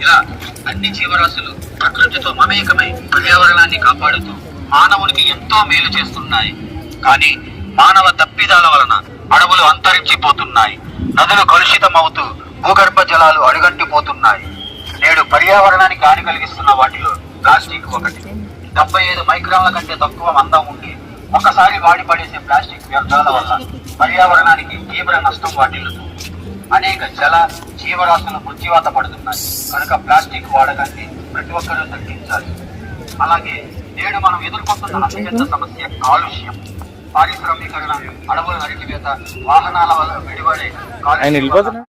ఇలా అన్ని జీవరాశులు ప్రకృతితో మమేకమై పర్యావరణాన్ని కాపాడుతూ మానవునికి ఎంతో మేలు చేస్తున్నాయి. కానీ మానవ తప్పిదాల వలన అడవులు అంతరించిపోతున్నాయి, నదులు కలుషితమవుతూ భూగర్భ జలాలు అడుగంటిపోతున్నాయి. నేడు పర్యావరణానికి హాని కలిగిస్తున్న వాటిలో ప్లాస్టిక్ ఒకటి. 75 మైక్రాన్ల కంటే తక్కువ మందం ఉండి ఒకసారి వాడి పడేసే ప్లాస్టిక్ వ్యర్థాల వల్ల పర్యావరణానికి తీవ్ర నష్టం వాటిల్లుతుంది. అనేక జల జీవరాశులు మృత్యువాత పడుతున్నాయి. కనుక ప్లాస్టిక్ వాడకాన్ని ప్రతి ఒక్కరూ తగ్గించాలి. అలాగే నేడు మనం ఎదుర్కొంటున్న అతిపెద్ద సమస్య కాలుష్యం. పారిశ్రామీకరణ, అడవుల నరికివేత, వాహనాల వల్ల వెలువడే కాలుష్యం